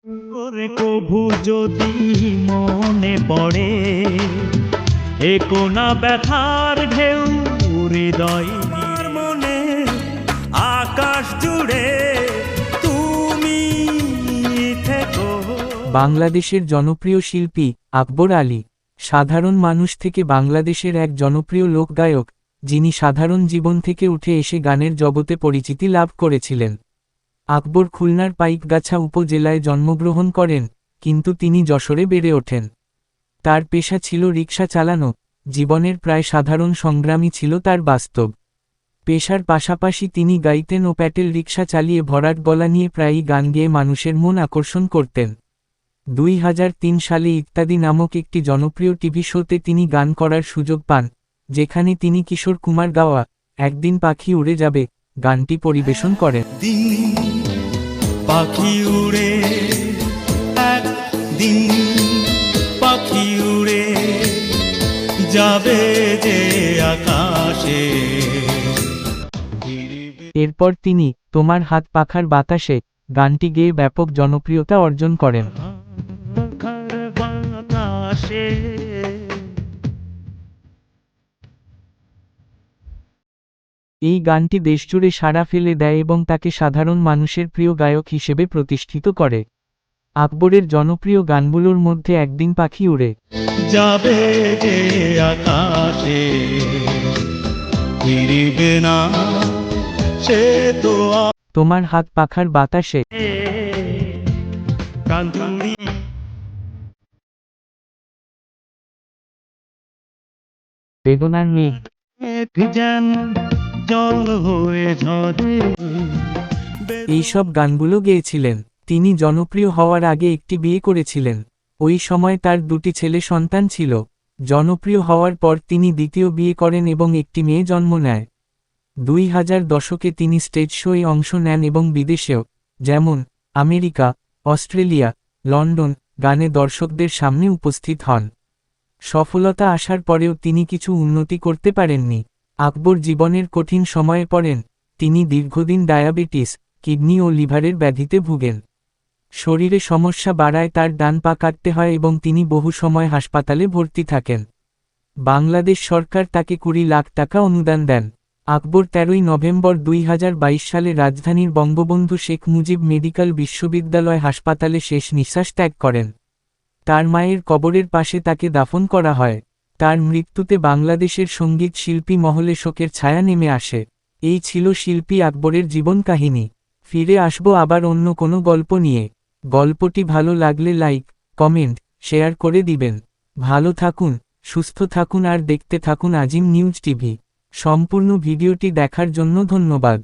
করে কভু যদি মনে পড়ে এ কোনা ব্যথার ঢেউ হৃদয় মনে আকাশ জুড়ে তুমি থেকো। বাংলাদেশের জনপ্রিয় শিল্পী আকবর আলী সাধারণ মানুষ থেকে বাংলাদেশের এক জনপ্রিয় লোকগায়ক, যিনি সাধারণ জীবন থেকে উঠে এসে গানের জগতে পরিচিতি লাভ করেছিলেন। আকবর খুলনার পাইকগাছা উপজেলায় জন্মগ্রহণ করেন, কিন্তু তিনি যশোরে বেড়ে ওঠেন। তার পেশা ছিল রিকশা চালানো, জীবনের প্রায় সাধারণ সংগ্রামই ছিল তার বাস্তব। পেশার পাশাপাশি তিনি গাইতেন ও প্যাটেল রিকশা চালিয়ে ভরাট গলা নিয়ে প্রায়ই গান গেয়ে মানুষের মন আকর্ষণ করতেন। 2003 সালে ইত্যাদি নামক একটি জনপ্রিয় টিভি শোতে তিনি গান করার সুযোগ পান, যেখানে তিনি কিশোর কুমার গাওয়া একদিন পাখি উড়ে যাবে গানটি পরিবেশন করেন। পাখি উড়ে একদিন পাখি উড়ে যাবে যে আকাশে। এরপর তিনি তোমার হাত পাখার বাতাসে গানটি গেয়ে ব্যাপক জনপ্রিয়তা অর্জন করেন। এই গানটি দেশজুড়ে সাড়া ফেলে দেয় এবং তাকে সাধারণ মানুষের প্রিয় গায়ক হিসেবে প্রতিষ্ঠিত করে। আকবরের জনপ্রিয় গানগুলোর মধ্যে একদিন পাখি উড়ে যাবে যে আকাশে, ফিরিবে না সে তো তোমার হাত পাখার বাতাসে, কান্দুরি বেদনার মেঘ যেন জল হয়ে ঝরে। এইসব গানগুলো গেয়েছিলেন। তিনি জনপ্রিয় হওয়ার আগে একটি বিয়ে করেছিলেন। ওই সময় তার দুটি ছেলে সন্তান ছিল। জনপ্রিয় হওয়ার পর তিনি দ্বিতীয় বিয়ে করেন এবং একটি মেয়ে জন্ম নেয়। 2000 দশকে তিনি স্টেজ শোয়ে অংশ নেন এবং বিদেশেও, যেমন আমেরিকা, অস্ট্রেলিয়া, লন্ডন, গানে দর্শকদের সামনে উপস্থিত হন। সফলতা আসার পরেও তিনি কিছু উন্নতি করতে পারেননি। আকবর জীবনের কঠিন সময়ে পড়েন। তিনি দীর্ঘদিন ডায়াবেটিস, কিডনি ও লিভারের ব্যাধিতে ভুগেন। শরীরে সমস্যা বাড়ায় তার ডান পা কাটতে হয় এবং তিনি বহু সময় হাসপাতালে ভর্তি থাকেন। বাংলাদেশ সরকার তাকে 20 লাখ টাকা অনুদান দেন। আকবর 13 নভেম্বর 2022 সালে রাজধানীর বঙ্গবন্ধু শেখ মুজিব মেডিকেল বিশ্ববিদ্যালয় হাসপাতালে শেষ নিঃশ্বাস ত্যাগ করেন। তার মায়ের কবরের পাশে তাকে দাফন করা হয়। তার মৃত্যুতে বাংলাদেশের সঙ্গীত শিল্পী মহলে শোকের ছায়া নেমে আসে। এই ছিল শিল্পী আকবরের জীবন কাহিনী। ফিরে আসবো আবার অন্য কোনো গল্প নিয়ে। গল্পটি ভালো লাগলে লাইক, কমেন্ট, শেয়ার করে দিবেন। ভালো থাকুন, সুস্থ থাকুন আর দেখতে থাকুন আজিম নিউজ টিভি। সম্পূর্ণ ভিডিওটি দেখার জন্য ধন্যবাদ।